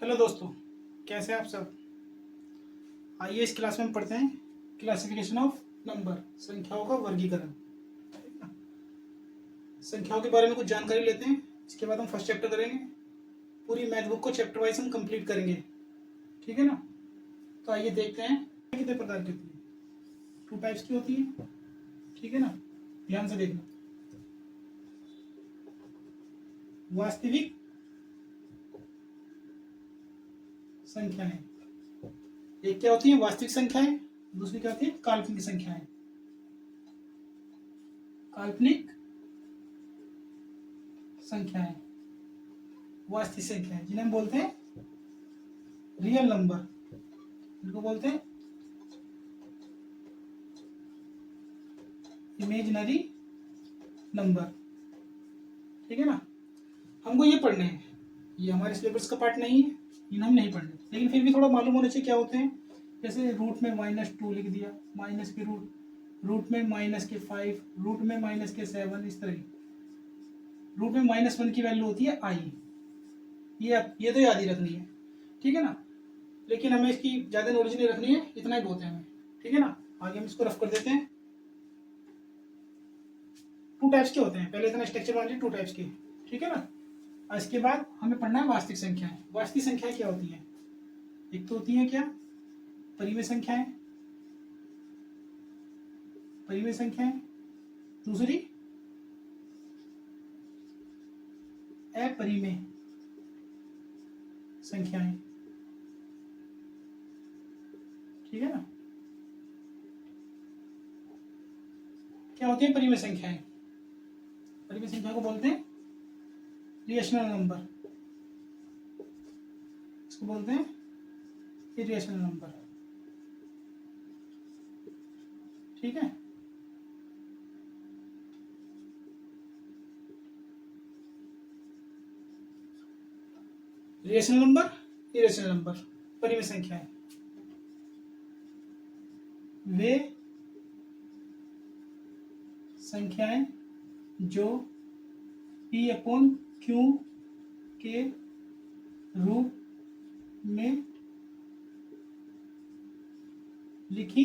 Hello दोस्तों, कैसे हैं आप सब। आइए इस क्लास में हम पढ़ते हैं क्लासिफिकेशन ऑफ नंबर, संख्याओं का वर्गीकरण। संख्याओं के बारे में कुछ जानकारी लेते हैं, इसके बाद हम फर्स्ट चैप्टर करेंगे। पूरी मैथ बुक को चैप्टर वाइज हम कंप्लीट करेंगे, ठीक है ना। तो आइए देखते हैं कितने प्रकार की होती है। 2 टाइप्स की होती है, ठीक है ना। ध्यान से देखना। वास्तविक संख्याएं, एक क्या होती है वास्तविक संख्याएं, दूसरी क्या होती है काल्पनिक संख्याएं। काल्पनिक संख्याएं, वास्तविक संख्याएं जिन्हें हम बोलते हैं रियल नंबर, इनको बोलते हैं इमेजिनरी नंबर, ठीक है ना। हमको ये पढ़ने हैं, ये हमारे सिलेबस का पार्ट नहीं है, इन्हें हम नहीं पढ़ने, लेकिन फिर भी थोड़ा मालूम होना चाहिए क्या होते हैं। जैसे रूट में -2 लिख दिया, माइनस के रूट, रूट में -5, रूट में -7, इस तरह। रूट में -1 की वैल्यू होती है आई, ये तो याद ही रखनी है, ठीक है ना। लेकिन हमें इसकी ज़्यादा नॉलेज नहीं रखनी है, इतना ही बहुत है हमें, ठीक है ना। आगे हम इसको रफ कर देते हैं। 2 टाइप्स के होते हैं, पहले इतना स्ट्रक्चर मान लीजिए 2 टाइप्स के, ठीक है ना। और इसके बाद हमें पढ़ना है वास्तविक संख्याएं। वास्तविक संख्याएं क्या होती हैं, एक तो होती है क्या परिमेय संख्याएं, परिमेय संख्याएं, दूसरी अपरिमेय संख्याएं, ठीक है ना। क्या होती है परिमेय संख्याएं, परिमेय संख्या को बोलते हैं रिएशनल नंबर, इसको बोलते हैं इरेशनल नंबर, ठीक है। रिएशनल नंबर, इरेशनल नंबर, परिमेय संख्याएं वे संख्याएं जो P/Q के रूप में लिखी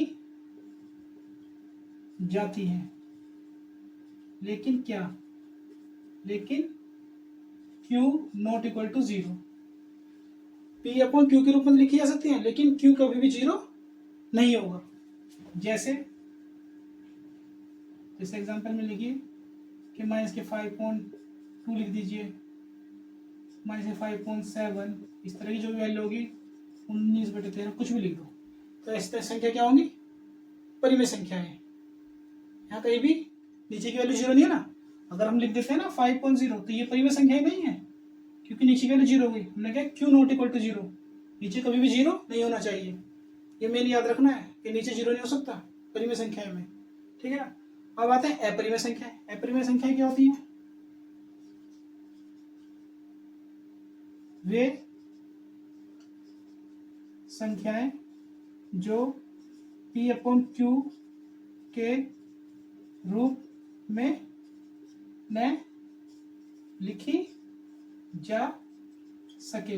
जाती हैं, लेकिन Q not equal to 0। P/Q के रूप में लिखी जा सकती है, लेकिन Q कभी भी 0 नहीं होगा। जैसे एग्जांपल में लिखिए कि -5.2 लिख दीजिए, -5.7, इस तरह की जो भी वैल्यू होगी 19/13 कुछ भी लिख दो, तो इस तरह संख्या क्या होंगी परिमेय संख्या है। यहाँ कहीं भी नीचे की वैल्यू 0 नहीं है ना। अगर हम लिख देते हैं ना 5.0, तो ये परिमेय संख्या ही नहीं है, क्योंकि नीचे की वैल्यू 0 हुई। हमने कहा Q नॉट इक्वल टू 0, नीचे कभी भी 0 नहीं होना चाहिए। ये मेन याद रखना है कि नीचे 0 नहीं हो सकता परिमेय संख्या में, ठीक है ना। अब आते हैं अपरिमेय संख्या। अपरिमेय संख्या क्या होती है, वे संख्याएं जो P/Q के रूप में न लिखी जा सके।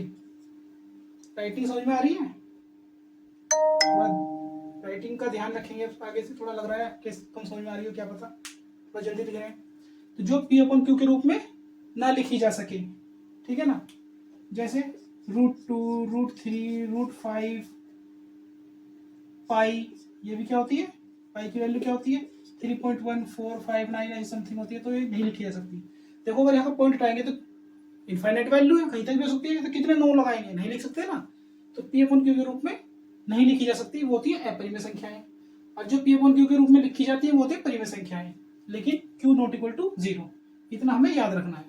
राइटिंग समझ में आ रही है, राइटिंग का ध्यान रखेंगे आगे से। थोड़ा लग रहा है कि कम समझ में आ रही हो, क्या पता, थोड़ा जल्दी लिख रहे हैं। तो जो P/Q के रूप में ना लिखी जा सके, ठीक है ना। जैसे √2, √3, √5, पाई, ये भी क्या होती है, पाई की वैल्यू क्या होती है 3.1459 ऐसी समथिंग होती है, तो ये नहीं लिखी जा सकती। देखो अगर यहाँ पर पॉइंट हटाएंगे तो इनफाइनाइट वैल्यू है, कहीं तक भी हो सकती है, तो कितने 9 लगाएंगे, नहीं लिख सकते ना। तो P/Q के रूप में नहीं लिखी जा सकती, वो होती है अपरिमेय संख्याएं। और जो P/Q के रूप में लिखी जाती है वो होती है परिमेय संख्याएं, लेकिन Q नॉट इक्वल टू 0, इतना हमें याद रखना है।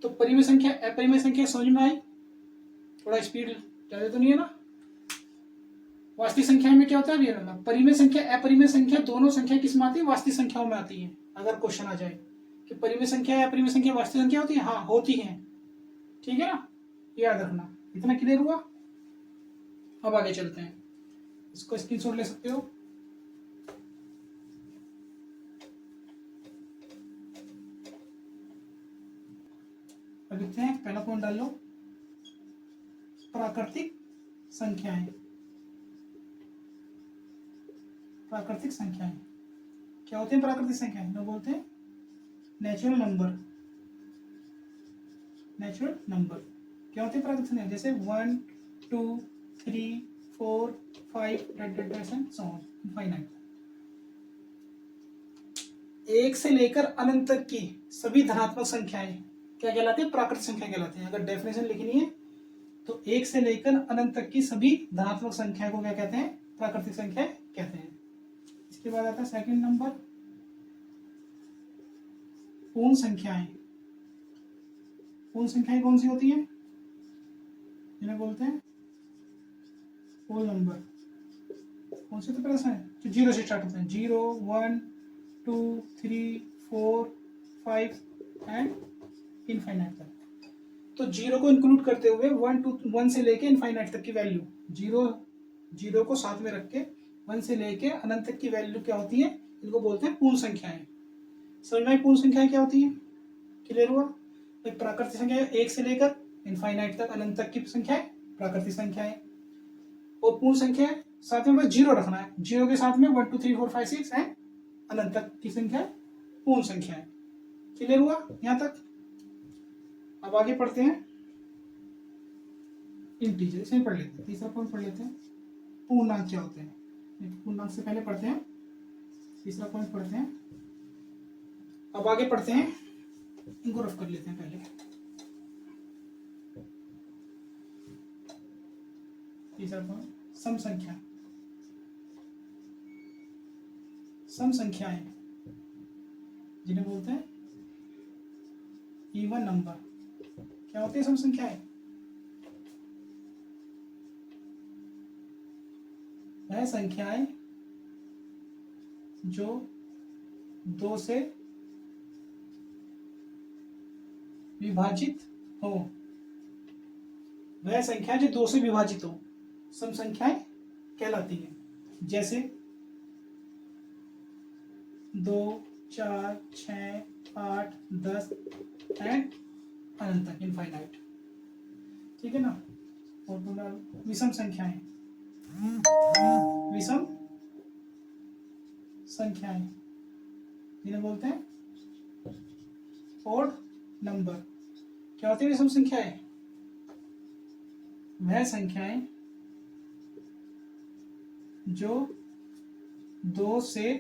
तो परिमेय संख्या अपरिमेय संख्या समझ में आई, थोड़ा स्पीड ज़्यादा तो नहीं है ना। वास्तविक संख्या में क्या होता है रियल नंबर। परिमेय संख्या अपरिमेय संख्या दोनों संख्या किस में आती है, वास्तविक संख्याओं में आती है। अगर क्वेश्चन आ जाए कि परिमेय संख्या या अपरिमेय संख्या वास्तविक संख्या होती है, हाँ होती है, ठीक है ना, याद रखना। इतना क्लियर हुआ। अब आगे चलते हैं, इसको स्क्रीनशॉट ले सकते हो। अब लिखते हैं, पहला पॉइंट डाल लो। प्राकृतिक संख्याएं। प्राकृतिक संख्याएं क्या होती है? प्राकृतिक संख्याएं लोग बोलते हैं नेचुरल नंबर। नेचुरल नंबर क्या होती है? प्राकृतिक संख्या, जैसे 1 2 3 4 5 इनफाइनाइट। एक से लेकर अनंत तक की सभी धनात्मक संख्याएं क्या कहलाती है? प्राकृतिक संख्या कहलाती है। अगर डेफिनेशन लिखनी है तो एक से लेकर अनंत तक की सभी धनात्मक संख्या को क्या कहते हैं? प्राकृतिक संख्या कहते हैं। इसके बाद आता है सेकंड नंबर, पूर्ण संख्याएं। पूर्ण संख्याएं कौन सी होती हैं? इन्हें बोलते हैं होल नंबर। कौन से? तो प्रश्न है जो 0 से स्टार्ट होते हैं। 0 1 2 3 4 5 एंड इनफाइनाइट तक। तो 0 को इंक्लूड करते हुए 1 से लेके इनफाइनाइट तक की वैल्यू, 0 को साथ में रख के 1 से लेके अनंत तक की वैल्यू क्या होती है? इनको बोलते हैं पूर्ण संख्याएं। समझ में? पूर्ण संख्याएं क्या होती है? क्लियर हुआ? एक प्राकृतिक संख्या 1 से लेकर इनफाइनाइट तक अनंत तक की संख्याएं प्राकृतिक संख्याएं, और पूर्ण संख्या साथ में बस 0 रखना है। 0 के साथ में 1 2 3 4 5 6 एंड अनंत तक की संख्या पूर्ण संख्याएं। क्लियर हुआ यहां तक? अब आगे पढ़ते हैं इंटीजर। इसे पढ़ लेते हैं। तीसरा पॉइंट पढ़ लेते हैं, पूर्णांक क्या होते हैं। पूर्णांक से पहले पढ़ते हैं तीसरा पॉइंट पढ़ते हैं। अब आगे पढ़ते हैं, इनको रफ कर लेते हैं पहले। तीसरा पॉइंट सम संख्या। सम संख्याएं जिन्हें बोलते हैं इवन नंबर क्या होती है? सम संख्याएं वह संख्याएं जो 2 से विभाजित हो। वह संख्या जो 2 से विभाजित हो सम संख्याएं कहलाती हैं। जैसे 2 4 6 8 10 एंड अनंत तक इनफाइनाइट। ठीक है ना? और विषम संख्याएं। विषम संख्याएं जिन्हें बोलते हैं ओड नंबर क्या होती है? विषम संख्याएं वह संख्याएं जो 2 से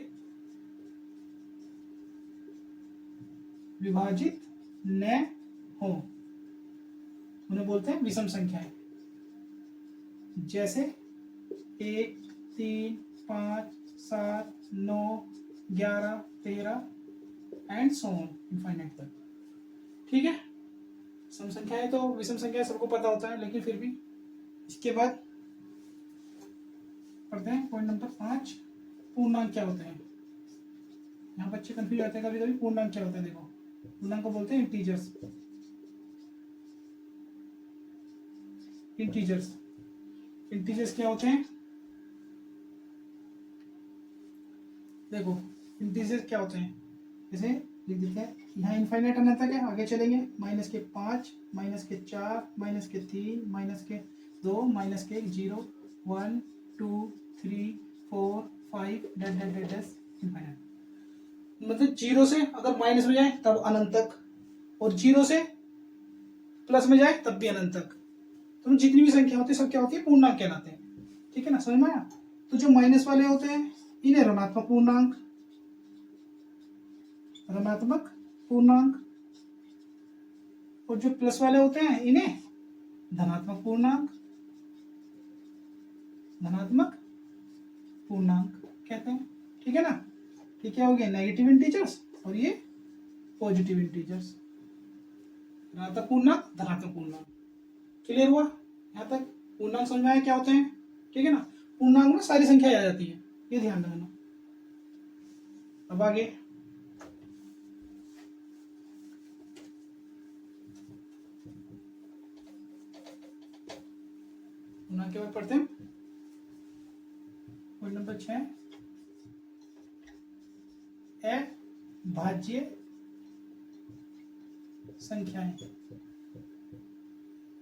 विभाजित न हो उन्हें बोलते हैं विषम संख्याएं। जैसे 1 3 5 7 9 11 13 एंड सो ऑन इनफाइनाइट तक। ठीक है? सम संख्याएं तो विषम संख्या सबको पता होता है, लेकिन फिर भी इसके बाद पढ़ते हैं पॉइंट नंबर 5, पूर्णांक क्या होते हैं। यहाँ बच्चे कंफ्यूज होते हैं कभी कभी। पूर्णांक क्या होता है? देखो, पूर्णांक को बोलते हैं इंटीजर्स। इंटीजर्स इंटीजर्स क्या होते हैं? देखो, इंटीजर्स क्या होते हैं, जैसे लिख देते हैं। यहाँ इनफाइनाइट अनंत तक है, आगे चलेंगे -5 -4 -3 -2 -0 1 2 3 4 5 इनफाइनाइट। मतलब 0 से अगर माइनस में जाए तब अनंत तक, और 0 से प्लस में जाए तब भी अनंत तक। तो जितनी भी संख्या होती है सब क्या होती है? पूर्णांक कहलाते हैं। ठीक है ना? समझ में आया? तो जो माइनस वाले होते हैं इन्हें ऋणात्मक पूर्णांक, ऋणात्मक पूर्णांक, और जो प्लस वाले होते हैं इन्हें धनात्मक पूर्णांक, धनात्मक पूर्णांक कहते हैं। ठीक है ना? ये क्या हो गया? नेगेटिव इंटीजर्स और ये पॉजिटिव इंटीजर्स। ऋणात्मक पूर्णांक, धनात्मक पूर्णांक। क्लियर हुआ यहाँ तक? पूर्णांक समझ में आया क्या होते हैं? ठीक है ना? पूर्णांक में सारी संख्या आ जाती है, ये ध्यान रखना। अब आगे पूर्णांक के बाद पढ़ते हैं पॉइंट नंबर 6, अभाज्य संख्याएं।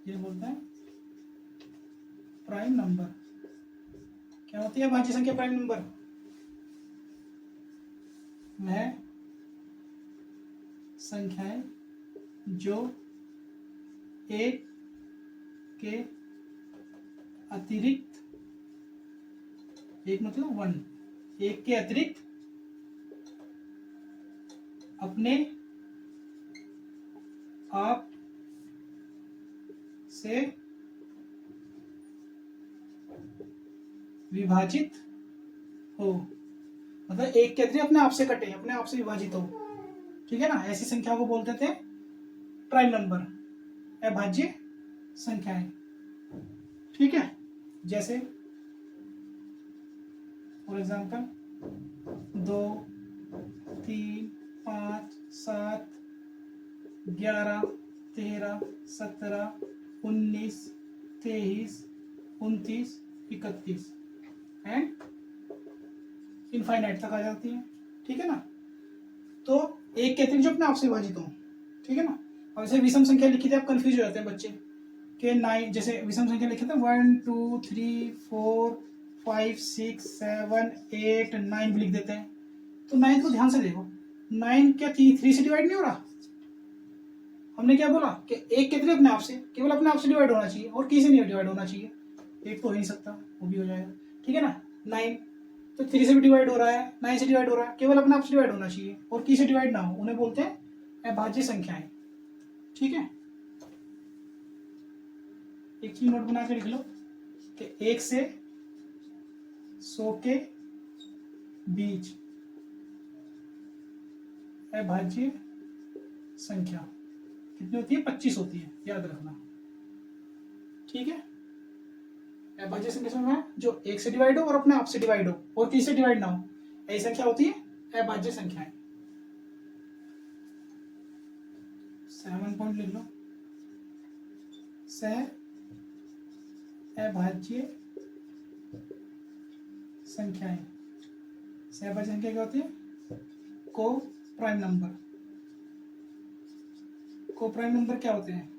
ये बोलते हैं प्राइम नंबर। क्या होती है भाज्य संख्या प्राइम नंबर? वह संख्याएं जो एक के अतिरिक्त, एक मतलब वन, एक के अतिरिक्त अपने आप से विभाजित हो, मतलब एक के अतिरिक्त अपने आप से कटे, अपने आप से विभाजित हो, ठीक है ना, ऐसी संख्याओं को बोलते थे प्राइम नंबर, अभाज्य संख्याएं। ठीक है, जैसे फॉर एग्जाम्पल 2, 3, 5, 7, 11, 13, 17, 19, 23, 29, 31 एंड इनफाइनाइट तक आ जाती है। ठीक है ना, तो एक के अतिरिक्त जो अपने आप से विभाजित हो, ठीक है ना। अब जैसे विषम संख्या लिखी थी, आप कंफ्यूज हो जाते हैं बच्चे के 9, जैसे विषम संख्या लिखे थे 1 2 3 4 5 6 7 8 9 भी लिख देते हैं। तो 9 को ध्यान से देखो, 9 क्या 3 से डिवाइड नहीं हो रहा? हमने क्या बोला कि एक के अतिरिक्त अपने आप से, केवल अपने आप से डिवाइड होना चाहिए और किसी नहीं डिवाइड होना चाहिए, एक तो हो ही नहीं सकता, वो भी हो जाएगा। ठीक है ना, 9 तो 3 से भी डिवाइड हो रहा है, 9 से डिवाइड हो रहा है, केवल अपने आप से डिवाइड होना चाहिए और किसी से डिवाइड ना हो, उन्हें बोलते हैं अभाज्य संख्याएं। ठीक है, एक चीज नोट बना के लिख लो कि 1 से 100 के बीच अभाज्य संख्या कितनी होती है? 25 होती है, याद रखना। ठीक है, अभाज्य संख्या में जो 1 से डिवाइड हो और अपने आप से डिवाइड हो और किसी से डिवाइड ना हो, ऐसी संख्या होती है अभाज्य संख्याएं। 7 पॉइंट लिख लो, सह अभाज्य संख्याएं। सहभाज्य संख्या क्या होती है? को प्राइम नंबर। को प्राइम नंबर क्या होते हैं?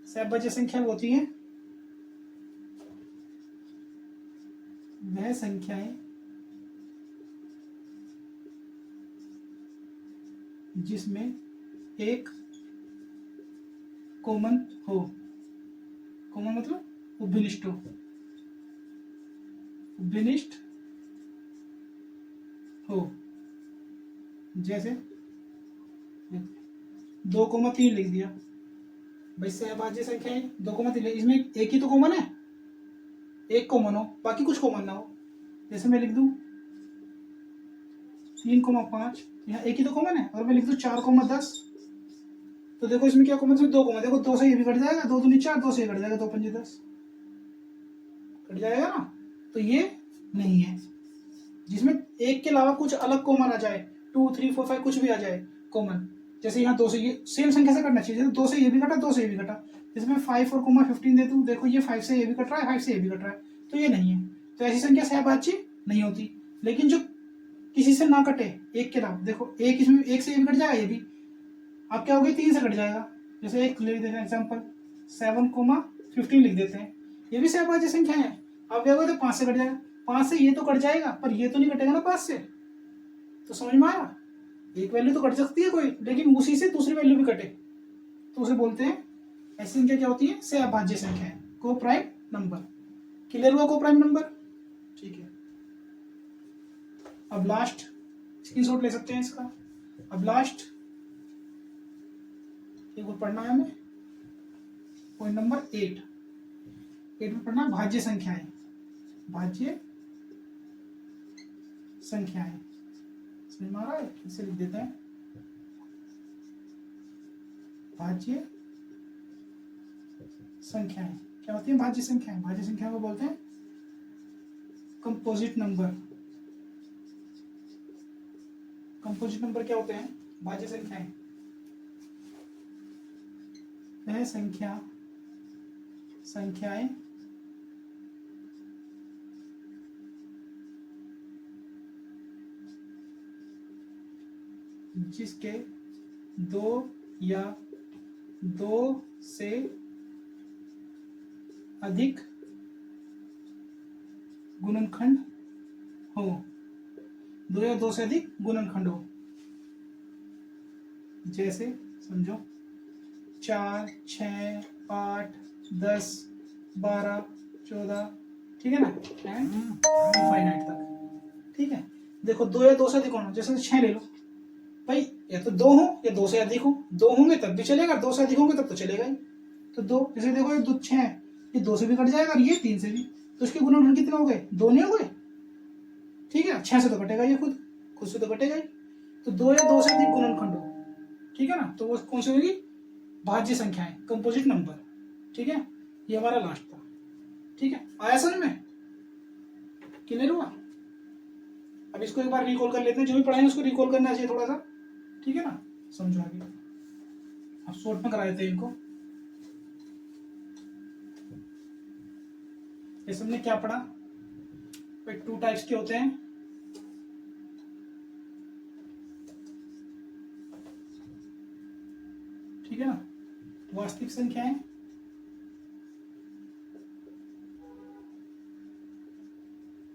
सहभाज्य संख्या होती है वह संख्याएं जिसमें एक कॉमन हो। कॉमन मतलब उभयनिष्ठ हो, उभयनिष्ठ हो। जैसे 2,3 लिख दिया भाई, सहभाज्य संख्या है 2,3, इसमें एक ही तो कॉमन है, एक कॉमन हो बाकी कुछ कॉमन ना हो। जैसे मैं लिख दूं 3,5, यहाँ एक ही तो कॉमन है, और मैं लिख दूं 4,10, तो देखो इसमें क्या कॉमन है? 2 कॉमन, देखो 2 से ये भी कट जाएगा, 2 दूनी 4, 2 से ये कट जाएगा, 2 पंजे 10 कट जाएगा ना। तो ये नहीं है जिसमें एक के अलावा कुछ अलग कॉमन आ जाए, 2 3 4 5 कुछ भी आ जाए कॉमन। जैसे यहाँ 2 से ये सेम संख्या से करना चाहिए, जैसे 2 से ये भी कटा, 2 से ये भी कटा। जैसे मैं 5 और 15 दे दूँ, देखो ये 5 से ये भी कट रहा है, 5 से ये भी कट रहा है, तो ये नहीं है। तो ऐसी संख्या सहभाज्य नहीं होती। लेकिन जो किसी से ना कटे एक के अलावा, देखो एक इसमें, एक से ये भी कट जाएगा, ये भी अब क्या हो गया, 3 से कट जाएगा। जैसे एक लिख देते हैं एग्जाम्पल 7,15 लिख देते हैं, ये भी सहभाज्य संख्या है। अब क्या होगा, तो 5 से कट जाएगा, 5 से ये तो कट जाएगा पर ये तो नहीं कटेगा ना 5 से। तो समझ में आया, एक वैल्यू तो कट सकती है कोई, लेकिन उसी से दूसरी वैल्यू भी कटे, तो उसे बोलते हैं, ऐसी संख्या क्या होती है? सहभाज्य संख्या है, को प्राइम नंबर। क्लियर हुआ को प्राइम नंबर? ठीक है, अब लास्ट स्क्रीनशॉट ले सकते हैं इसका। अब लास्ट एक और पढ़ना है हमें, पॉइंट नंबर 8 में पढ़ना भाज्य संख्याएं। भाज्य संख्याएं समझ में आ रहा है? इसे लिख देते हैं, भाज्य संख्याएं क्या होती है? भाज्य संख्याएं, भाज्य संख्याओं को बोलते हैं कंपोजिट नंबर। कंपोजिट नंबर क्या होते हैं? भाज्य संख्याएं वह संख्याएं जिसके 2 या 2 से अधिक गुणनखंड हो, दो या दो से अधिक गुणनखंड हो। जैसे समझो 4, 6, 8, 10, 12, 14, ठीक है ना, एंड इनफाइनाइट तक। ठीक है, देखो दो या दो से अधिक होना, जैसे 6 ले लो भाई, या तो दो हो या दो से अधिक हो, दो होंगे तब भी चलेगा, दो से अधिक होंगे तब तो चलेगा ही। तो दो, जैसे देखो ये दो 6 है, ये दो से भी कट जाएगा और ये 3 से भी, तो इसके गुणनखंड कितने हो गए, दो नहीं हो गए। ठीक है, 6 से तो कटेगा ये, खुद से तो कटेगा ही। तो दो या दो से अधिक गुणनखंड हो, ठीक है ना, तो वो कौन सी होगी, भाज्य संख्याएं, कंपोजिट नंबर। ठीक है, ये हमारा लास्ट था। ठीक है, आया समझ में, क्लियर हुआ। अब इसको एक बार रिकॉल कर लेते हैं, जो भी पढ़ाएंगे उसको रिकॉल करना चाहिए थोड़ा सा, ठीक है ना, समझो आगे। अब शॉर्ट में करा देते हैं इनको। ये सबने क्या पढ़ा भाई, 2 टाइप्स के होते हैं, ठीक है ना, वास्तविक संख्याएं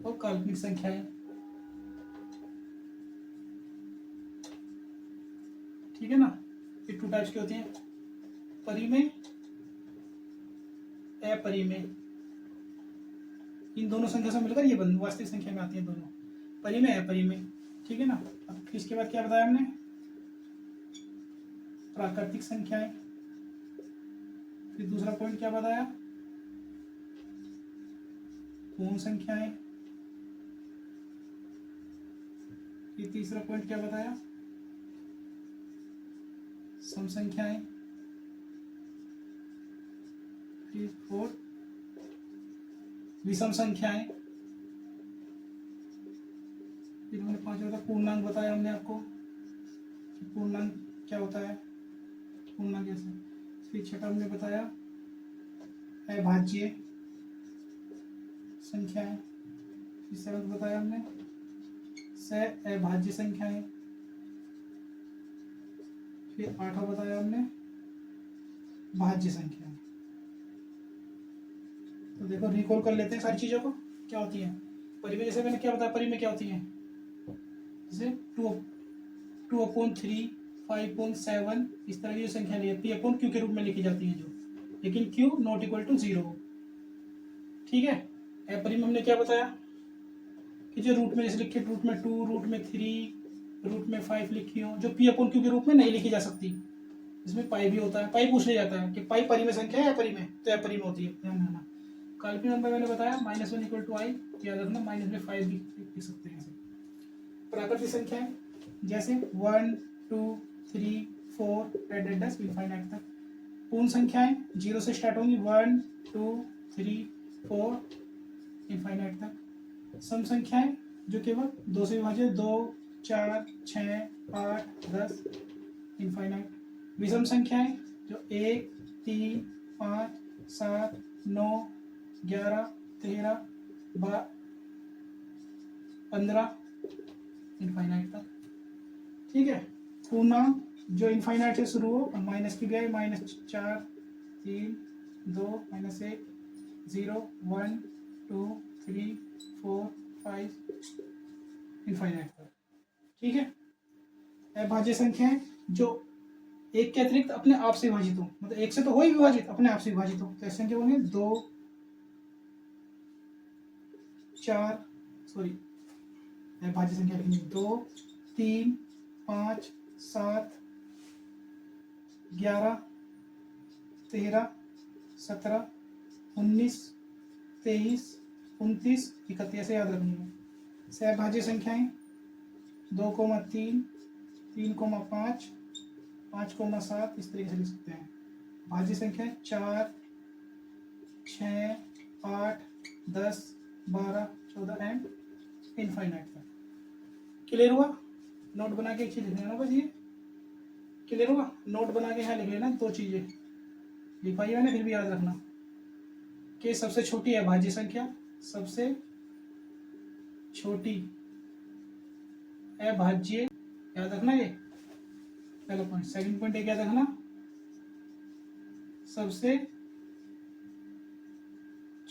और काल्पनिक संख्याएं। ठीक है ना, ये 2 टाइप्स की होती हैं, परिमेय, अपरिमेय। इन दोनों संख्या से मिलकर ये वास्तविक संख्या में आती है दोनों, परिमेय अपरिमेय। ठीक है ना, अब इसके बाद क्या बताया हमने, प्राकृतिक संख्याएं। फिर दूसरा पॉइंट क्या बताया, पूर्ण संख्याएं। फिर तीसरा पॉइंट क्या बताया, सम संख्याएं। फिर 4 विषम संख्याएं। फिर हमने 5 बताया पूर्णांक, बताया हमने आपको पूर्णांक क्या होता है, पूर्णांक कैसे। फिर 6 हमने बताया अभाज्य संख्याएं। फिर 7 बताया हमने अभाज्य संख्याएं। फिर 8 बताया हमने भाज्य संख्याएं। तो देखो रिकॉल कर लेते हैं सारी चीजों को, क्या होती है परिमेय। जैसे मैंने क्या बताया, परिमेय क्या होती है, जैसे 2/3, 5/7, इस तरह की जो संख्या ली है P/Q के रूप में लिखी जाती है जो, लेकिन Q नॉट इक्वल टू 0। ठीक है, अपरिमेय हमने क्या बताया कि जो रूट में जैसे लिखे, रूट में 2, रूट में 3, रूट में 5 लिखी हो, जो P/Q के रूप में नहीं लिखी जा सकती। इसमें पाई भी होता है, पाई पूछ लिया जाता है कि पाई परिमेय संख्या है अपरिमेय, तो अपरिमेय होती है, ध्यान रखना। काल्पनिक नंबर मैंने बताया -1 इक्वल टू आई, याद रखना, माइनस में 5 भी लिख सकते हैं। प्राकृतिक संख्याएं जैसे 1, 2, 3, 4 इनफाइनाइट तक। पूर्ण संख्याएं 0 से स्टार्ट होंगी, 1, 2, 3, 4 इनफाइनाइट तक। सम संख्याएं जो केवल 2 से विभाजित, 2, 4, 6, 8, 10 इनफाइनाइट। विषम संख्याएं जो 1, 3, 5, 7, 9, 11, 13, 15 इनफाइनाइट तक। ठीक है, पूर्णांक जो इनफाइनाइट से शुरू हो और माइनस की गए, -4, 3, 2, -1, 0, 1, 2, 3, 4, 5 इनफाइनाइट तक। ठीक है, अभाज्य संख्याएं जो एक के अतिरिक्त अपने आप से विभाजित हो, मतलब एक से तो हो ही विभाजित, अपने आप से विभाजित हो, तो ऐसे संख्या होंगे 2, 4, सॉरी भाज्य संख्या लिखनी 2, 3, 5, 7, 11, 13, 17, 19, 23, 29, 31 ऐसे याद रखनी है। सहभाज्य संख्याएं 2,3, 3,5, 5,7 इस तरीके से लिख सकते हैं। भाज्य संख्याएं 4, 6, 8, 10, 12, 14 एंड इनफाइनाइट तक। क्लियर हुआ, नोट बना के एक चीज लिख लेना बस, ये क्लियर हुआ, नोट बना के यहाँ लिख लेना 2 चीजें लिखवाई मैंने, फिर भी याद रखना कि सबसे छोटी है भाज्य संख्या, सबसे छोटी अभाज्य, याद रखना ये पहला पॉइंट। सेकंड पॉइंट एक याद रखना, सबसे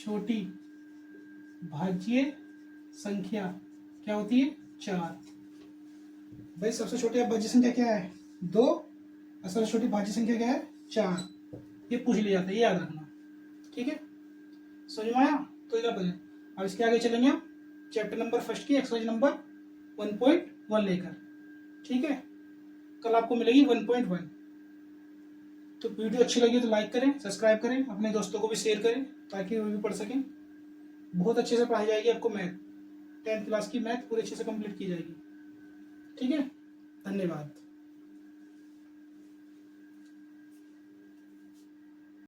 छोटी भाज्य संख्या क्या होती है? 4। भाई सबसे छोटी भाज्य संख्या क्या है? 2। और सबसे छोटी भाज्य संख्या क्या है? 4। ये पूछ लिया जाता है, ये याद रखना। ठीक है, समझ में आया? तो इधर बने। अब इसके आगे चलेंगे हम चैप्टर नंबर फर्स्ट की एक्सरसाइज नंबर 1.1 लेकर। ठीक है, कल आपको मिलेगी 1.1। तो वीडियो अच्छी लगी तो लाइक करें, सब्सक्राइब करें, अपने दोस्तों को भी शेयर करें ताकि वो भी पढ़ सकें। बहुत अच्छे से पढ़ाई जाएगी आपको मैथ, 10th क्लास की मैथ पूरे अच्छे से कंप्लीट की जाएगी। ठीक है, धन्यवाद।